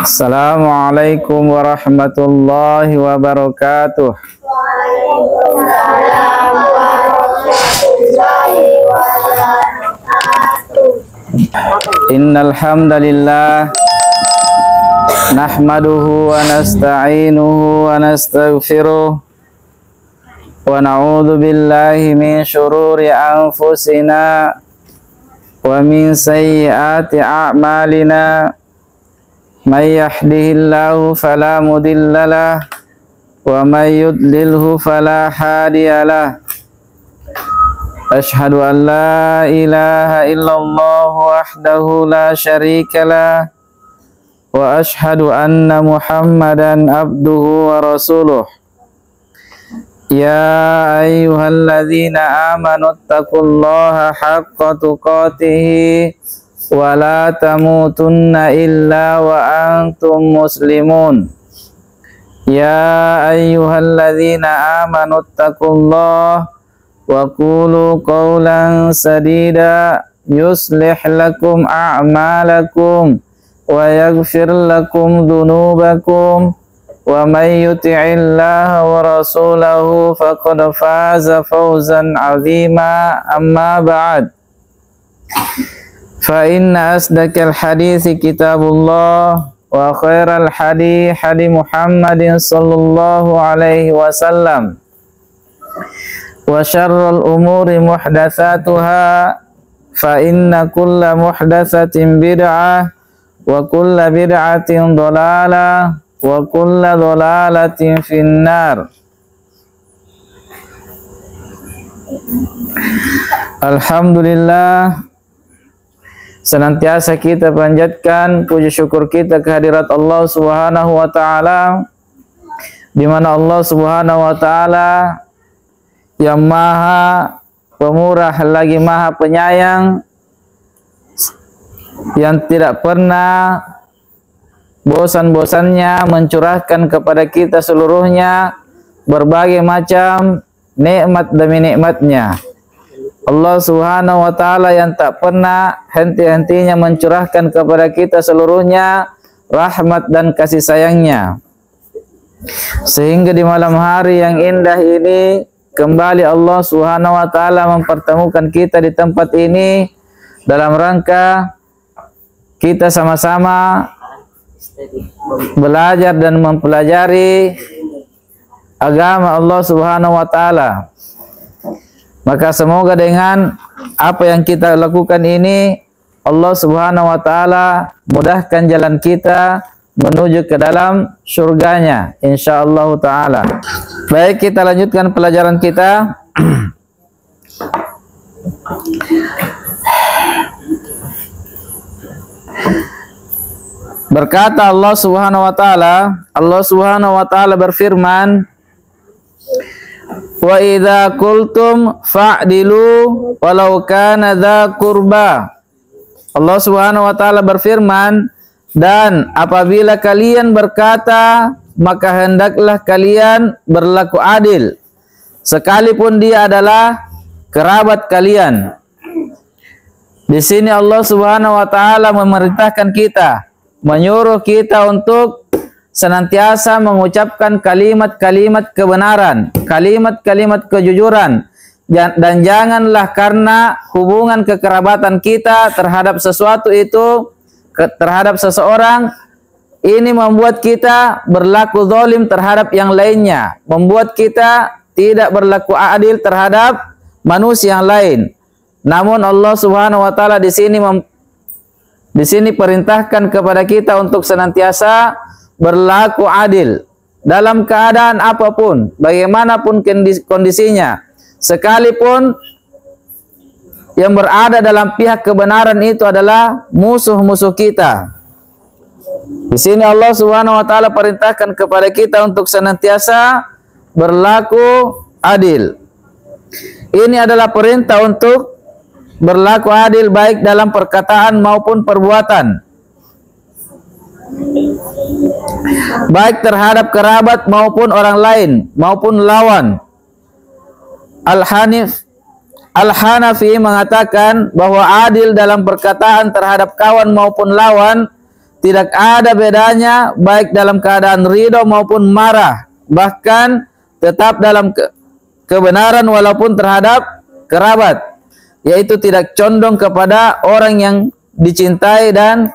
Assalamualaikum warahmatullahi wabarakatuh. Waalaikumsalam warahmatullahi wabarakatuh. Innal hamdalillah nahmaduhu wa nasta'inuhu wa nastaghfiruh wa na'udzu billahi min syururi anfusina wa min sayyiati a'malina. May yahdihillahu fala mudhillalah wa may yudlilhu fala hadiyalah. Asyhadu an la ilaha illallah wahdahu la syarikalah wa asyhadu anna Muhammadan abduhu wa rasuluh. Ya ayyuhalladzina amanu taqullaha haqqa tuqatih wa la tamutunna illa wa antum muslimun. Ya ayyuhalladzina amanu taqullaha wa qulu qawlan sadida yuslih lakum a'malakum wa yaghfir lakum dhunubakum wa may yuti'illaha wa rasulahu faqad faza fawzan 'azima. Amma ba'd. Fa inna asdaqal hadithi kitabullah wa khairal hadi Muhammadin sallallahu alaihi wasallam wa syarrul umuri muhdatsatuha fa inna kulla muhdatsatin bid'ah wa kulla bid'atin dhalalah wa kulla dhalalatin finnar. Alhamdulillah, senantiasa kita panjatkan puji syukur kita kehadirat Allah Subhanahu wa taala, di mana Allah Subhanahu wa taala yang maha pemurah lagi maha penyayang, yang tidak pernah bosan-bosannya mencurahkan kepada kita seluruhnya berbagai macam nikmat demi nikmatnya. Allah Subhanahu wa taala yang tak pernah henti-hentinya mencurahkan kepada kita seluruhnya rahmat dan kasih sayangnya. Sehingga di malam hari yang indah ini kembali Allah Subhanahu wa taala mempertemukan kita di tempat ini dalam rangka kita sama-sama belajar dan mempelajari agama Allah Subhanahu wa taala. Maka semoga dengan apa yang kita lakukan ini Allah Subhanahu wa taala mudahkan jalan kita menuju ke dalam surganya insyaallah taala. Baik, kita lanjutkan pelajaran kita. Berkata Allah Subhanahu wa taala berfirman, wa idza qultum fa'dilu walau kana dza qurba. Allah Subhanahu wa taala berfirman, dan apabila kalian berkata maka hendaklah kalian berlaku adil sekalipun dia adalah kerabat kalian. Di sini Allah Subhanahu wa taala memerintahkan kita, menyuruh kita untuk senantiasa mengucapkan kalimat-kalimat kebenaran, kalimat-kalimat kejujuran, dan janganlah karena hubungan kekerabatan kita terhadap sesuatu itu, terhadap seseorang, ini membuat kita berlaku zalim terhadap yang lainnya, membuat kita tidak berlaku adil terhadap manusia yang lain. Namun Allah Subhanahu wa taala di sini perintahkan kepada kita untuk senantiasa berlaku adil dalam keadaan apapun, bagaimanapun kondisinya, sekalipun yang berada dalam pihak kebenaran itu adalah musuh-musuh kita. Di sini Allah Subhanahu wa taala perintahkan kepada kita untuk senantiasa berlaku adil. Ini adalah perintah untuk berlaku adil baik dalam perkataan maupun perbuatan, baik terhadap kerabat maupun orang lain maupun lawan. Al-Hanif Al-Hanafi mengatakan bahwa adil dalam perkataan terhadap kawan maupun lawan tidak ada bedanya baik dalam keadaan ridho maupun marah, bahkan tetap dalam kebenaran walaupun terhadap kerabat, yaitu tidak condong kepada orang yang dicintai dan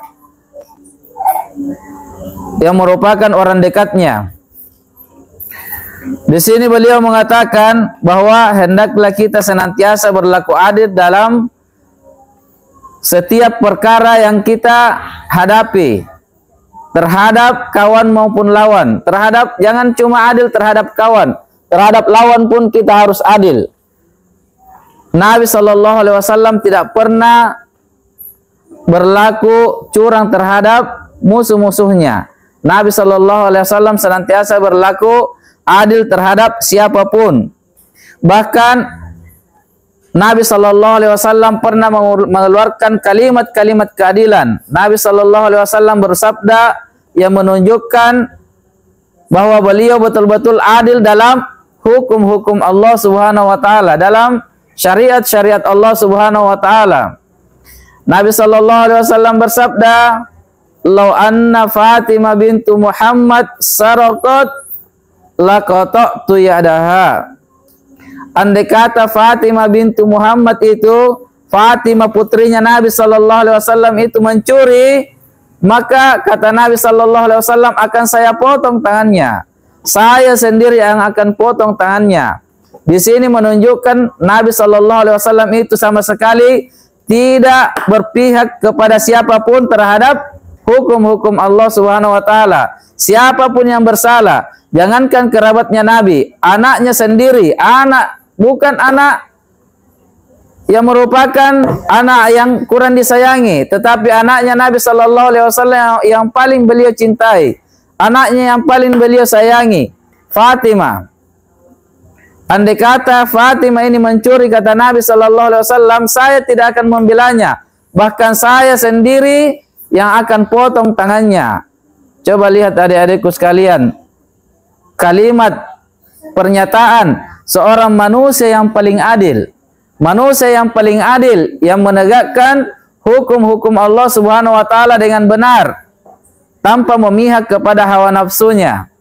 yang merupakan orang dekatnya. Di sini beliau mengatakan bahwa hendaklah kita senantiasa berlaku adil dalam setiap perkara yang kita hadapi, terhadap kawan maupun lawan. Jangan cuma adil terhadap kawan, terhadap lawan pun kita harus adil. Nabi SAW tidak pernah berlaku curang terhadap musuh-musuhnya. Nabi SAW senantiasa berlaku adil terhadap siapapun. Bahkan Nabi SAW pernah mengeluarkan kalimat-kalimat keadilan. Nabi SAW bersabda yang menunjukkan bahwa beliau betul-betul adil dalam hukum-hukum Allah Subhanahu wa taala, dalam syariat-syariat Allah Subhanahu wa taala. Nabi SAW bersabda, "Lau anna Fatimah bintu Muhammad saraqat laqata'tu yadaha." Andai kata Fatimah bintu Muhammad itu, Fatimah putrinya Nabi SAW itu mencuri, maka kata Nabi SAW akan saya potong tangannya. Saya sendiri yang akan potong tangannya. Di sini menunjukkan Nabi SAW itu sama sekali tidak berpihak kepada siapapun terhadap hukum-hukum Allah Subhanahu wa taala. Siapapun yang bersalah, jangankan kerabatnya Nabi, anaknya sendiri, bukan anak yang merupakan anak yang kurang disayangi, tetapi anaknya Nabi SAW yang paling beliau cintai, anaknya yang paling beliau sayangi, Fatimah. Andai kata Fatimah ini mencuri, kata Nabi SAW, saya tidak akan membelanya, bahkan saya sendiri yang akan potong tangannya. Coba lihat adik-adikku sekalian, kalimat pernyataan seorang manusia yang paling adil, manusia yang paling adil, yang menegakkan hukum-hukum Allah Subhanahu wa taala dengan benar tanpa memihak kepada hawa nafsunya.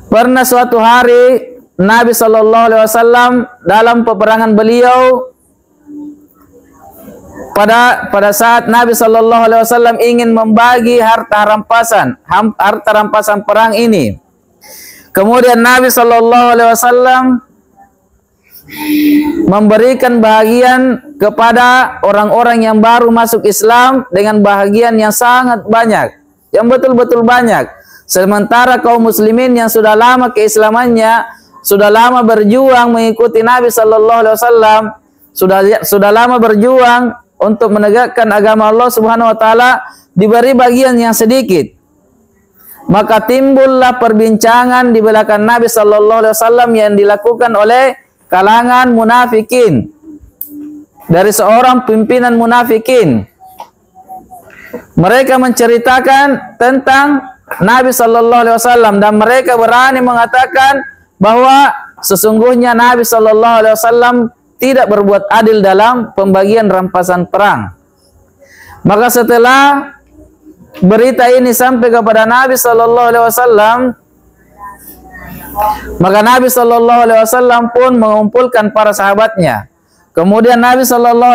Pernah suatu hari Nabi SAW dalam peperangan beliau, pada saat Nabi SAW ingin membagi harta rampasan perang ini, kemudian Nabi SAW memberikan bahagian kepada orang-orang yang baru masuk Islam dengan bahagian yang sangat banyak, yang betul-betul banyak. Sementara kaum muslimin yang sudah lama keislamannya, sudah lama berjuang mengikuti Nabi SAW, sudah lama berjuang untuk menegakkan agama Allah Subhanahu wa taala, diberi bagian yang sedikit. Maka timbullah perbincangan di belakang Nabi SAW yang dilakukan oleh kalangan munafikin, dari seorang pimpinan munafikin. Mereka menceritakan tentang Nabi SAW dan mereka berani mengatakan bahwa sesungguhnya Nabi SAW tidak berbuat adil dalam pembagian rampasan perang. Maka setelah berita ini sampai kepada Nabi SAW, maka Nabi SAW pun mengumpulkan para sahabatnya. Kemudian Nabi SAW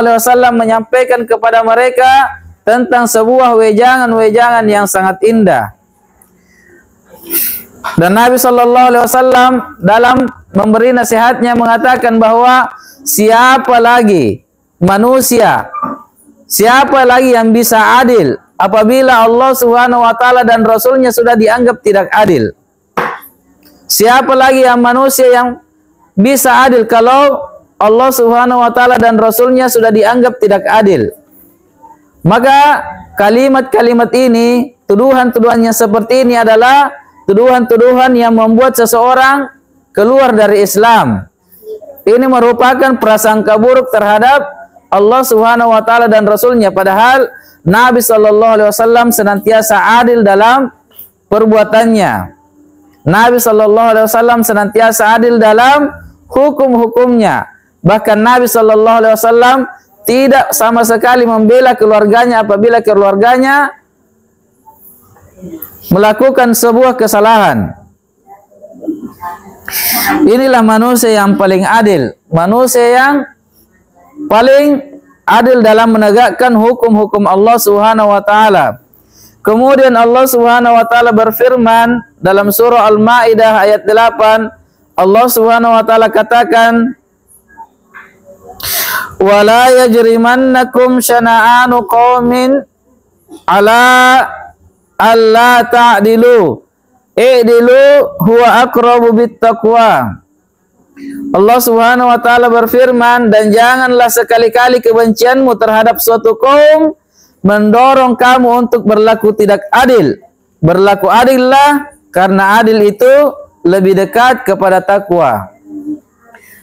menyampaikan kepada mereka tentang sebuah wejangan-wejangan yang sangat indah. Dan Nabi SAW dalam memberi nasihatnya mengatakan bahwa siapa lagi manusia, siapa lagi yang bisa adil apabila Allah Subhanahu wa taala dan Rasulnya sudah dianggap tidak adil? Siapa lagi yang manusia yang bisa adil kalau Allah Subhanahu wa taala dan Rasulnya sudah dianggap tidak adil? Maka kalimat-kalimat ini, tuduhan-tuduhan yang seperti ini adalah tuduhan-tuduhan yang membuat seseorang keluar dari Islam. Ini merupakan prasangka buruk terhadap Allah Subhanahu wa taala dan Rasulnya, padahal Nabi SAW senantiasa adil dalam perbuatannya. Nabi Shallallahu Alaihi Wasallam senantiasa adil dalam hukum-hukumnya. Bahkan Nabi Shallallahu Alaihi Wasallam tidak sama sekali membela keluarganya apabila keluarganya melakukan sebuah kesalahan. Inilah manusia yang paling adil, manusia yang paling adil dalam menegakkan hukum-hukum Allah Subhanahu wa taala. Kemudian Allah Subhanahu wa taala berfirman dalam surah Al-Maidah ayat 8, Allah Subhanahu wa taala katakan, "Wala yajrimannakum syana'anu qaumin ala alla ta'dilu. I'dilu huwa aqrabu bittaqwa." Allah Subhanahu wa taala berfirman, dan janganlah sekali-kali kebencianmu terhadap suatu kaum mendorong kamu untuk berlaku tidak adil. Berlaku adillah, karena adil itu lebih dekat kepada takwa.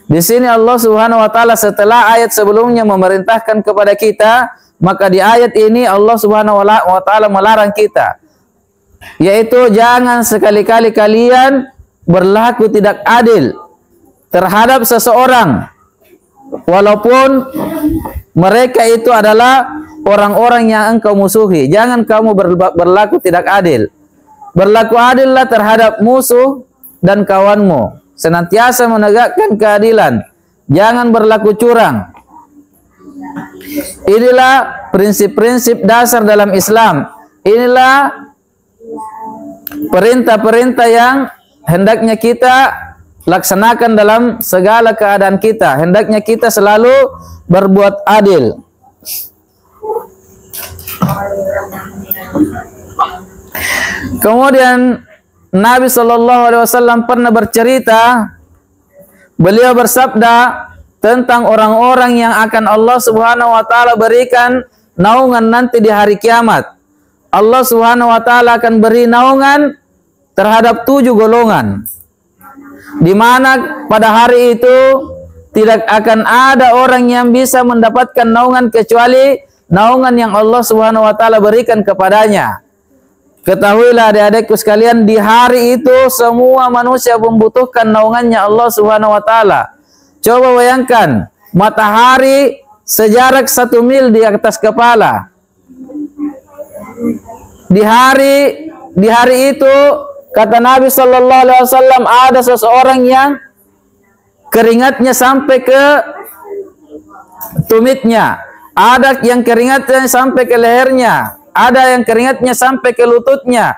Di sini Allah Subhanahu wa taala setelah ayat sebelumnya memerintahkan kepada kita, maka di ayat ini Allah Subhanahu wa taala melarang kita, yaitu jangan sekali-kali kalian berlaku tidak adil terhadap seseorang, walaupun mereka itu adalah orang-orang yang engkau musuhi. Jangan kamu berlaku tidak adil. Berlaku adillah terhadap musuh dan kawanmu. Senantiasa menegakkan keadilan. Jangan berlaku curang. Inilah prinsip-prinsip dasar dalam Islam. Inilah perintah-perintah yang hendaknya kita laksanakan dalam segala keadaan kita. Hendaknya kita selalu berbuat adil. Kemudian Nabi Shallallahu Alaihi Wasallam pernah bercerita, beliau bersabda tentang orang-orang yang akan Allah Subhanahu Wa Taala berikan naungan nanti di hari kiamat. Allah Subhanahu Wa Taala akan beri naungan terhadap 7 golongan, di mana pada hari itu tidak akan ada orang yang bisa mendapatkan naungan kecuali naungan yang Allah Subhanahu wa taala berikan kepadanya. Ketahuilah adik-adikku sekalian, di hari itu semua manusia membutuhkan naungannya Allah Subhanahu wa taala. Coba bayangkan, matahari sejarak 1 mil di atas kepala. Di hari itu kata Nabi Sallallahu Alaihi Wasallam, ada seseorang yang keringatnya sampai ke tumitnya, ada yang keringatnya sampai ke lehernya, ada yang keringatnya sampai ke lututnya,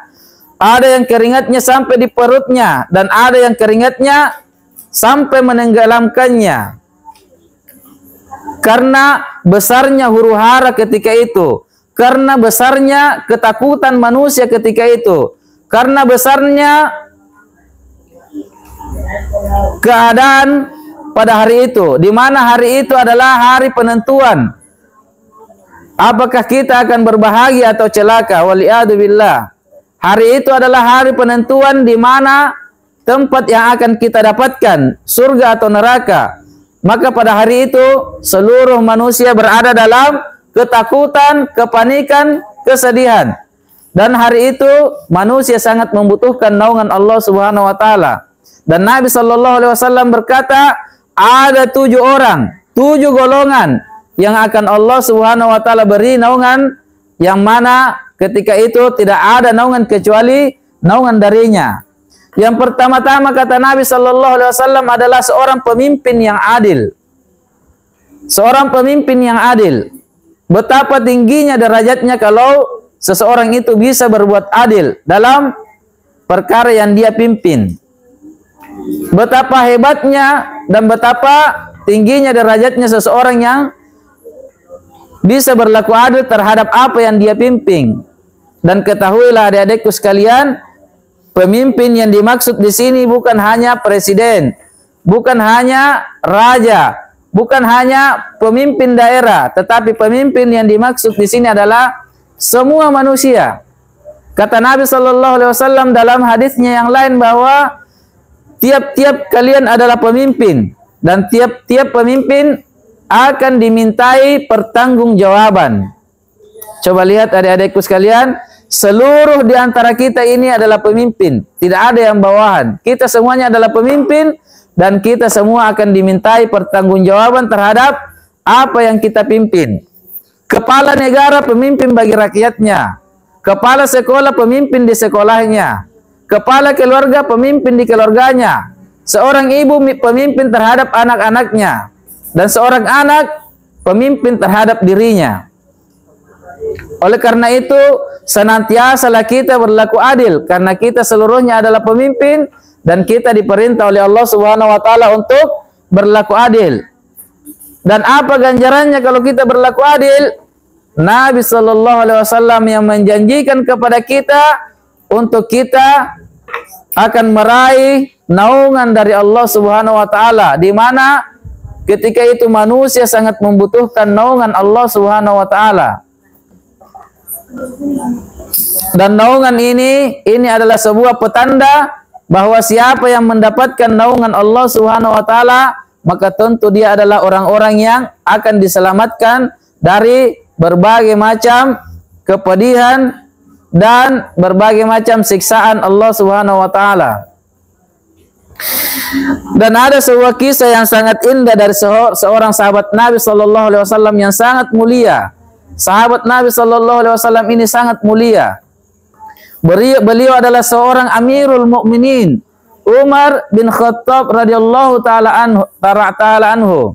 ada yang keringatnya sampai di perutnya, dan ada yang keringatnya sampai menenggelamkannya. Karena besarnya huru-hara ketika itu, karena besarnya ketakutan manusia ketika itu, karena besarnya keadaan pada hari itu, di mana hari itu adalah hari penentuan. Apakah kita akan berbahagia atau celaka? Waliyadu billah. Hari itu adalah hari penentuan di mana tempat yang akan kita dapatkan, surga atau neraka. Maka pada hari itu seluruh manusia berada dalam ketakutan, kepanikan, kesedihan. Dan hari itu manusia sangat membutuhkan naungan Allah Subhanahu wa taala. Dan Nabi Shallallahu Alaihi Wasallam berkata, ada 7 orang, 7 golongan yang akan Allah Subhanahu wa taala beri naungan, yang mana ketika itu tidak ada naungan kecuali naungan darinya. Yang pertama-tama kata Nabi Shallallahu Alaihi Wasallam adalah seorang pemimpin yang adil. Seorang pemimpin yang adil. Betapa tingginya derajatnya kalau seseorang itu bisa berbuat adil dalam perkara yang dia pimpin. Betapa hebatnya dan betapa tingginya derajatnya seseorang yang bisa berlaku adil terhadap apa yang dia pimpin. Dan ketahuilah adik-adikku sekalian, pemimpin yang dimaksud di sini bukan hanya presiden, bukan hanya raja, bukan hanya pemimpin daerah, tetapi pemimpin yang dimaksud di sini adalah semua manusia. Kata Nabi Shallallahu Alaihi Wasallam dalam hadisnya yang lain bahwa tiap-tiap kalian adalah pemimpin, dan tiap-tiap pemimpin akan dimintai pertanggungjawaban. Coba lihat adik-adikku sekalian, Seluruh di antara kita ini adalah pemimpin. Tidak ada yang bawahan. Kita semuanya adalah pemimpin dan kita semua akan dimintai pertanggungjawaban terhadap apa yang kita pimpin. Kepala negara pemimpin bagi rakyatnya. Kepala sekolah pemimpin di sekolahnya. Kepala keluarga pemimpin di keluarganya. Seorang ibu pemimpin terhadap anak-anaknya. Dan seorang anak pemimpin terhadap dirinya. Oleh karena itu, senantiasalah kita berlaku adil karena kita seluruhnya adalah pemimpin dan kita diperintah oleh Allah Subhanahu wa taala untuk berlaku adil. Dan apa ganjarannya kalau kita berlaku adil? Nabi sallallahu alaihi wasallam yang menjanjikan kepada kita untuk kita akan meraih naungan dari Allah Subhanahu wa taala, di mana ketika itu manusia sangat membutuhkan naungan Allah Subhanahu wa taala. Dan naungan ini adalah sebuah petanda bahwa siapa yang mendapatkan naungan Allah Subhanahu wa taala, maka tentu dia adalah orang-orang yang akan diselamatkan dari berbagai macam kepedihan dan berbagai macam siksaan Allah Subhanahu wa taala. Dan ada sebuah kisah yang sangat indah dari seorang sahabat Nabi sallallahu alaihi wasallam yang sangat mulia. Sahabat Nabi sallallahu alaihi wasallam ini sangat mulia. Beliau adalah seorang Amirul Mukminin, Umar bin Khattab radhiyallahu taala anhu.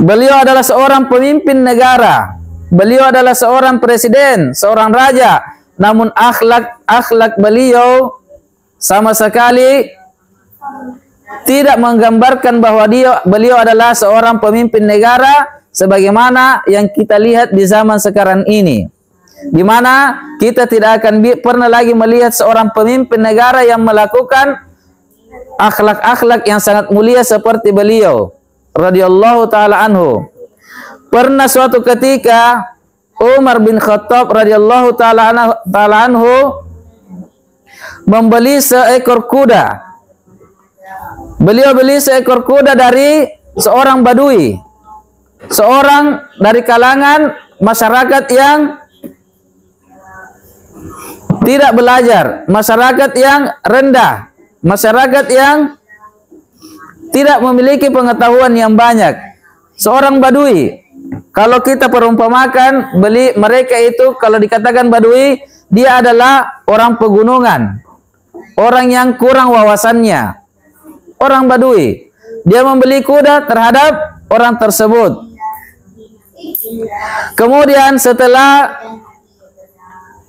Beliau adalah seorang pemimpin negara. Beliau adalah seorang presiden, seorang raja. Namun akhlak beliau sama sekali tidak menggambarkan bahwa beliau adalah seorang pemimpin negara sebagaimana yang kita lihat di zaman sekarang ini, di mana kita tidak akan pernah lagi melihat seorang pemimpin negara yang melakukan akhlak-akhlak yang sangat mulia seperti beliau radhiyallahu taala anhu. Pernah suatu ketika Umar bin Khattab radhiyallahu taala anhu membeli seekor kuda. Beliau beli seekor kuda dari seorang badui, seorang dari kalangan masyarakat yang tidak belajar, masyarakat yang rendah, masyarakat yang tidak memiliki pengetahuan yang banyak. Seorang badui. Kalau kita perumpamakan, mereka itu kalau dikatakan badui, dia adalah orang pegunungan, orang yang kurang wawasannya, orang badui. Dia membeli kuda terhadap orang tersebut. Kemudian setelah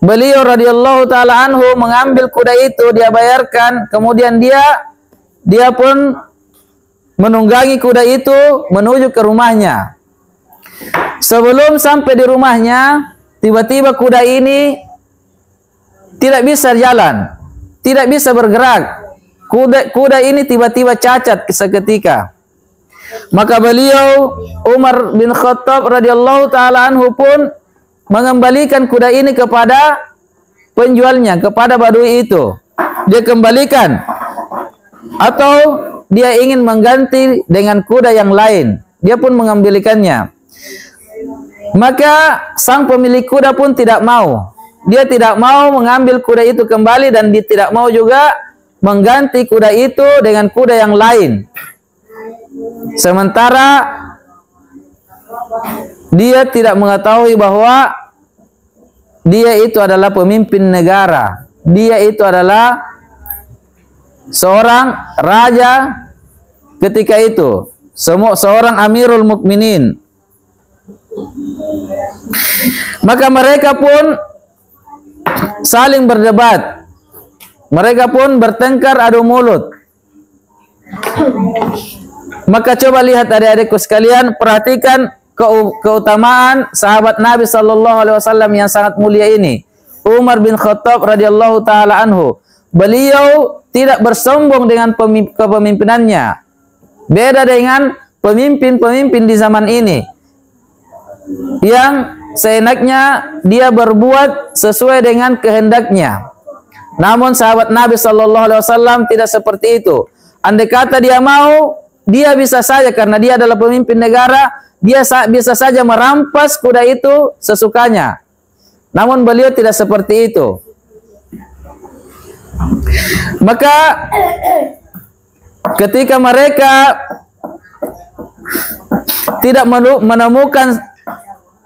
beliau radhiyallahu taala anhu mengambil kuda itu, dia bayarkan, kemudian dia pun menunggangi kuda itu menuju ke rumahnya. Sebelum sampai di rumahnya, tiba-tiba kuda ini tidak bisa jalan, tidak bisa bergerak. Kuda ini tiba-tiba cacat seketika. Maka beliau Umar bin Khattab radhiyallahu taala anhu pun mengembalikan kuda ini kepada penjualnya, kepada badui itu. Dia kembalikan atau dia ingin mengganti dengan kuda yang lain. Dia pun mengembalikannya. Maka sang pemilik kuda pun tidak mau. Dia tidak mau mengambil kuda itu kembali dan dia tidak mau juga mengganti kuda itu dengan kuda yang lain. Sementara dia tidak mengetahui bahwa dia itu adalah pemimpin negara. Dia itu adalah seorang raja ketika itu, seorang Amirul Mukminin. Maka mereka pun saling berdebat. Mereka pun bertengkar adu mulut. Maka coba lihat adik-adikku sekalian, perhatikan keutamaan sahabat Nabi sallallahu alaihi wasallam yang sangat mulia ini. Umar bin Khattab radhiyallahu taala anhu. Beliau tidak bersombong dengan kepemimpinannya. Beda dengan pemimpin-pemimpin di zaman ini yang seenaknya dia berbuat sesuai dengan kehendaknya. Namun sahabat Nabi sallallahu alaihi wasallam tidak seperti itu. Andai kata dia mau, dia bisa saja karena dia adalah pemimpin negara, dia bisa saja merampas kuda itu sesukanya. Namun beliau tidak seperti itu. Maka ketika mereka tidak menemukan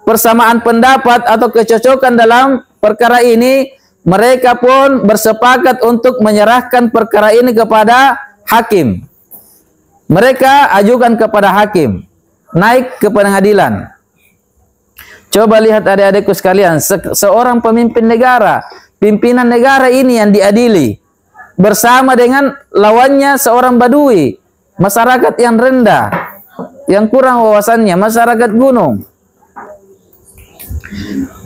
persamaan pendapat atau kecocokan dalam perkara ini, mereka pun bersepakat untuk menyerahkan perkara ini kepada hakim. Mereka ajukan kepada hakim, naik ke pengadilan. Coba lihat adik-adikku sekalian, seorang pemimpin negara, pimpinan negara ini yang diadili bersama dengan lawannya seorang badui, masyarakat yang rendah, yang kurang wawasannya, masyarakat gunung.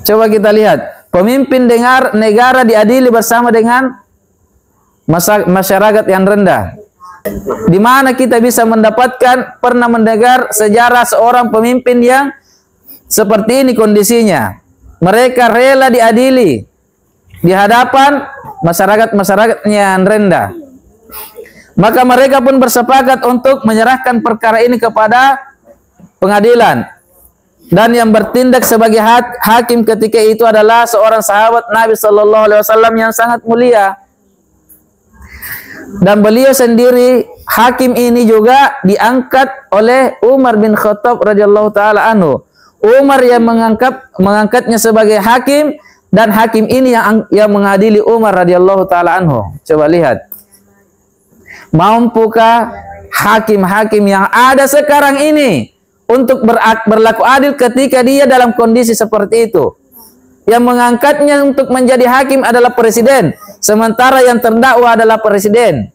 Coba kita lihat, pemimpin negara diadili bersama dengan masyarakat yang rendah. Di mana kita bisa mendapatkan, pernah mendengar sejarah seorang pemimpin yang seperti ini kondisinya? Mereka rela diadili di hadapan masyarakat yang rendah. Maka mereka pun bersepakat untuk menyerahkan perkara ini kepada pengadilan. Dan yang bertindak sebagai hakim ketika itu adalah seorang sahabat Nabi Sallallahu Alaihi Wasallam yang sangat mulia. Dan beliau sendiri, hakim ini juga diangkat oleh Umar bin Khattab radhiyallahu taala anhu. Umar yang mengangkatnya sebagai hakim, dan hakim ini yang mengadili Umar radhiyallahu taala anhu. Coba lihat, mampukah hakim-hakim yang ada sekarang ini untuk berlaku adil ketika dia dalam kondisi seperti itu? Yang mengangkatnya untuk menjadi hakim adalah presiden, sementara yang terdakwa adalah presiden.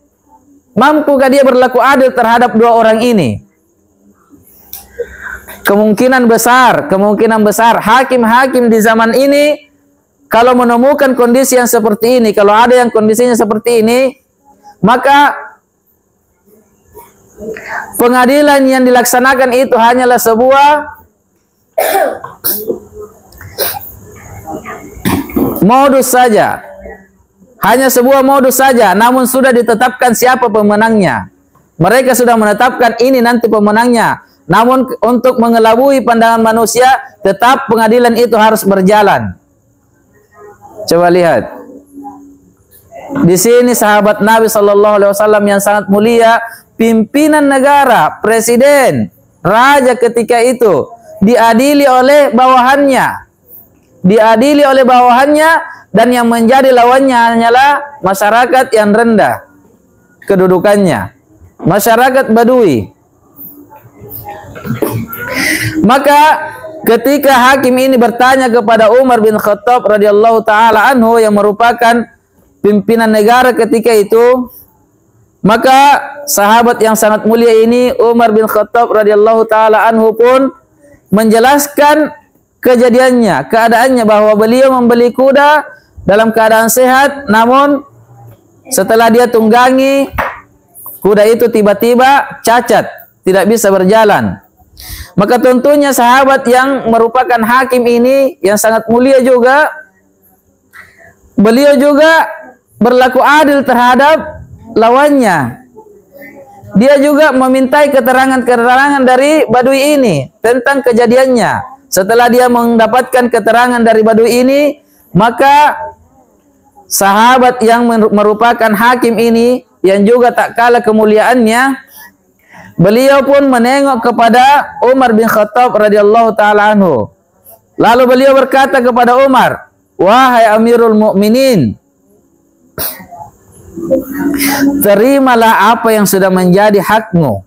Mampukah dia berlaku adil terhadap dua orang ini? Kemungkinan besar hakim-hakim di zaman ini kalau menemukan kondisi yang seperti ini, kalau ada yang kondisinya seperti ini, maka pengadilan yang dilaksanakan itu hanyalah sebuah modus saja. Hanya sebuah modus saja, namun sudah ditetapkan siapa pemenangnya. Mereka sudah menetapkan ini nanti pemenangnya. Namun untuk mengelabui pandangan manusia, tetap pengadilan itu harus berjalan. Coba lihat. Di sini sahabat Nabi Sallallahu Alaihi Wasallam yang sangat mulia, pimpinan negara, presiden, raja ketika itu diadili oleh bawahannya. Diadili oleh bawahannya, dan yang menjadi lawannya hanyalah masyarakat yang rendah kedudukannya, masyarakat badui. Maka ketika hakim ini bertanya kepada Umar bin Khattab radhiyallahu taala anhu yang merupakan pimpinan negara ketika itu, maka sahabat yang sangat mulia ini, Umar bin Khattab radhiyallahu taala anhu, pun menjelaskan kejadiannya, keadaannya, bahwa beliau membeli kuda dalam keadaan sehat, namun setelah dia tunggangi, kuda itu tiba-tiba cacat, tidak bisa berjalan. Maka tentunya sahabat yang merupakan hakim ini yang sangat mulia juga, beliau juga berlaku adil terhadap lawannya. Dia juga memintai keterangan-keterangan dari badui ini tentang kejadiannya. Setelah dia mendapatkan keterangan dari badui ini, maka sahabat yang merupakan hakim ini yang juga tak kalah kemuliaannya, beliau pun menengok kepada Umar bin Khattab radhiyallahu taala anhu. Lalu beliau berkata kepada Umar, "Wahai Amirul Mukminin, terimalah apa yang sudah menjadi hakmu.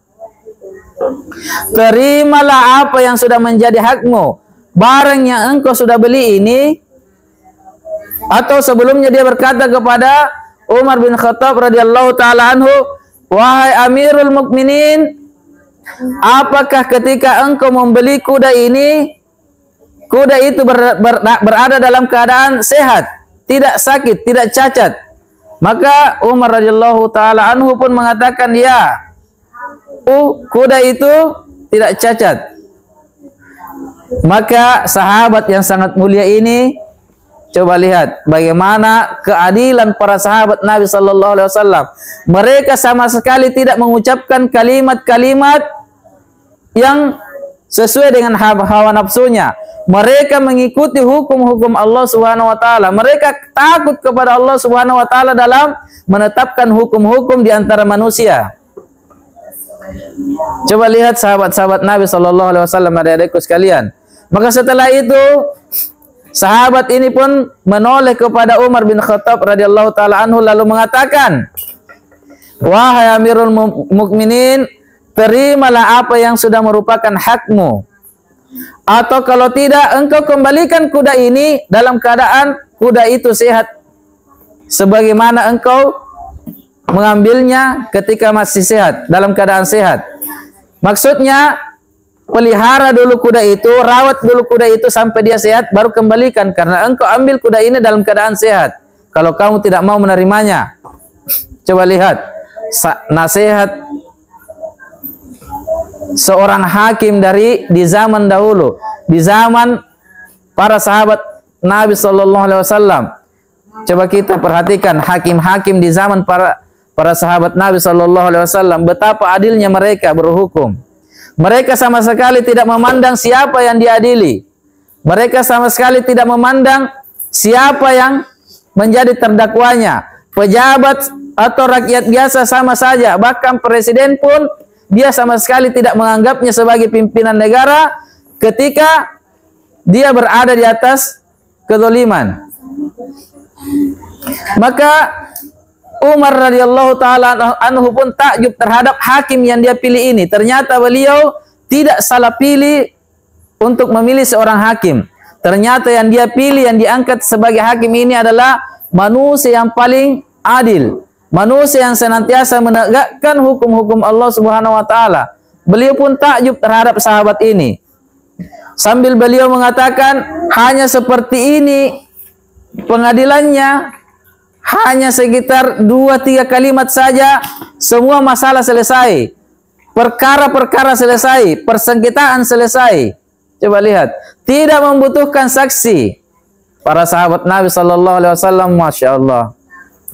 Terimalah apa yang sudah menjadi hakmu. Barang yang engkau sudah beli ini," atau sebelumnya dia berkata kepada Umar bin Khattab radhiyallahu taala anhu, "Wahai Amirul Mukminin, apakah ketika engkau membeli kuda ini, kuda itu berada dalam keadaan sehat, tidak sakit, tidak cacat?" Maka Umar radhiyallahu taala anhu pun mengatakan, "Ya, kuda itu tidak cacat." Maka sahabat yang sangat mulia ini, coba lihat bagaimana keadilan para sahabat Nabi Sallallahu Alaihi Wasallam. Mereka sama sekali tidak mengucapkan kalimat-kalimat yang sesuai dengan hawa nafsunya. Mereka mengikuti hukum-hukum Allah Subhanahu wa taala. Mereka takut kepada Allah Subhanahu wa taala dalam menetapkan hukum-hukum di antara manusia. Coba lihat sahabat-sahabat Nabi sallallahu alaihi wasallam, adik-adikku sekalian. Maka setelah itu sahabat ini pun menoleh kepada Umar bin Khattab radhiyallahu taala anhu lalu mengatakan, "Wahai Amirul Mukminin, terimalah apa yang sudah merupakan hakmu. Atau kalau tidak, engkau kembalikan kuda ini dalam keadaan kuda itu sehat sebagaimana engkau mengambilnya ketika masih sehat, dalam keadaan sehat." Maksudnya, pelihara dulu kuda itu, rawat dulu kuda itu sampai dia sehat, baru kembalikan, karena engkau ambil kuda ini dalam keadaan sehat. Kalau kamu tidak mau menerimanya, coba lihat nasihat seorang hakim di zaman dahulu, di zaman para sahabat Nabi sallallahu alaihi wasallam. Coba kita perhatikan hakim-hakim di zaman para sahabat Nabi sallallahu alaihi wasallam, betapa adilnya mereka berhukum. Mereka sama sekali tidak memandang siapa yang diadili. Mereka sama sekali tidak memandang siapa yang menjadi terdakwanya. Pejabat atau rakyat biasa sama saja, bahkan presiden pun dia sama sekali tidak menganggapnya sebagai pimpinan negara ketika dia berada di atas kezaliman. Maka Umar radhiyallahu taala anhu pun takjub terhadap hakim yang dia pilih ini. Ternyata beliau tidak salah pilih untuk memilih seorang hakim. Ternyata yang dia pilih, yang diangkat sebagai hakim ini adalah manusia yang paling adil. Manusia yang senantiasa menegakkan hukum-hukum Allah Subhanahu wa taala. Beliau pun takjub terhadap sahabat ini. Sambil beliau mengatakan, hanya seperti ini pengadilannya, hanya sekitar 2-3 kalimat saja semua masalah selesai. Perkara-perkara selesai, persengketaan selesai. Coba lihat, tidak membutuhkan saksi. Para sahabat Nabi sallallahu alaihi wasallam, Masya Allah,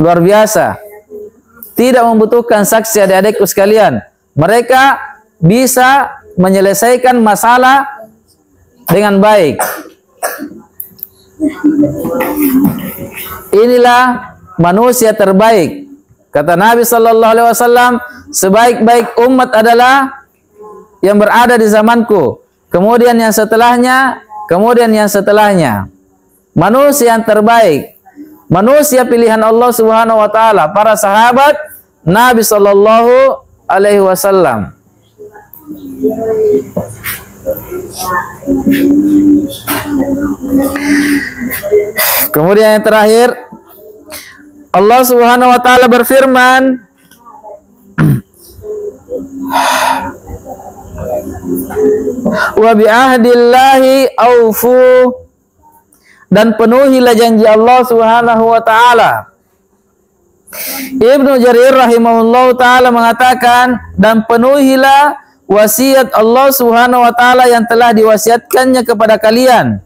luar biasa. Tidak membutuhkan saksi, adik-adikku sekalian. Mereka bisa menyelesaikan masalah dengan baik. Inilah manusia terbaik. Kata Nabi sallallahu alaihi wasallam, sebaik-baik umat adalah yang berada di zamanku, kemudian yang setelahnya, kemudian yang setelahnya. Manusia yang terbaik, manusia pilihan Allah Subhanahu wa taala, para sahabat Nabi sallallahu alaihi wasallam. Kemudian yang terakhir, Allah Subhanahu wa taala berfirman, wa bi ahdillahi aufu, dan penuhilah janji Allah Subhanahu wa taala. Ibnu Jarir rahimahullahu taala mengatakan, dan penuhilah wasiat Allah Subhanahu wa taala yang telah diwasiatkannya kepada kalian.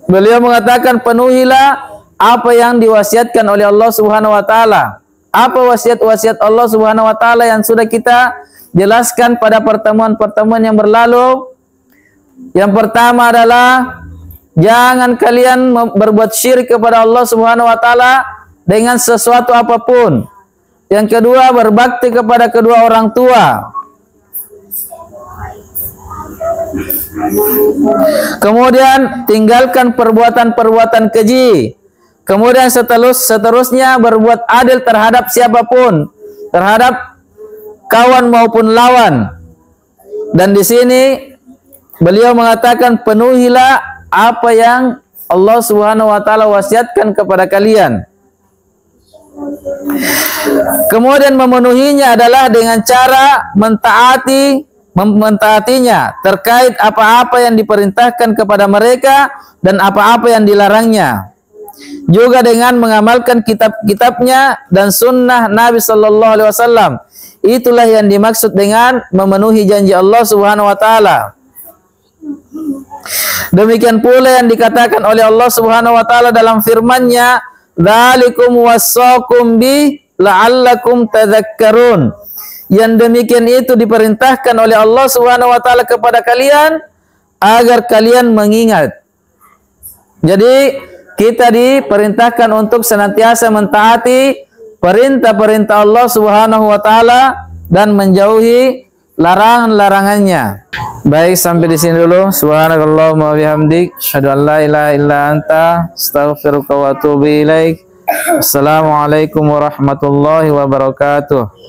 Beliau mengatakan, penuhilah apa yang diwasiatkan oleh Allah Subhanahu wa taala. Apa wasiat-wasiat Allah Subhanahu wa taala yang sudah kita jelaskan pada pertemuan-pertemuan yang berlalu? Yang pertama adalah jangan kalian berbuat syirik kepada Allah Subhanahu wa taala dengan sesuatu apapun. Yang kedua, berbakti kepada kedua orang tua. Kemudian tinggalkan perbuatan-perbuatan keji. Kemudian seterusnya berbuat adil terhadap siapapun, terhadap kawan maupun lawan. Dan di sini beliau mengatakan, penuhilah apa yang Allah Subhanahu wa taala wasiatkan kepada kalian. Kemudian memenuhinya adalah dengan cara mentaatinya terkait apa-apa yang diperintahkan kepada mereka dan apa-apa yang dilarangnya. Juga dengan mengamalkan kitab-kitabnya dan sunnah Nabi sallallahu alaihi wasallam. Itulah yang dimaksud dengan memenuhi janji Allah Subhanahu wa taala. Demikian pula yang dikatakan oleh Allah Subhanahu wa taala dalam firman-Nya, "Dzalikum wassaqum bi la'allakum tadhakkarun." Yang demikian itu diperintahkan oleh Allah Subhanahu wa taala kepada kalian agar kalian mengingat. Jadi kita diperintahkan untuk senantiasa mentaati perintah-perintah Allah Subhanahu wa taala dan menjauhi larangan-larangannya. Baik, sampai di sini dulu. Subhanakallahumma wa bihamdik, asyhadu an la ilaha illa anta, astaghfiruka wa atubu ilaik. Assalamualaikum warahmatullahi wabarakatuh.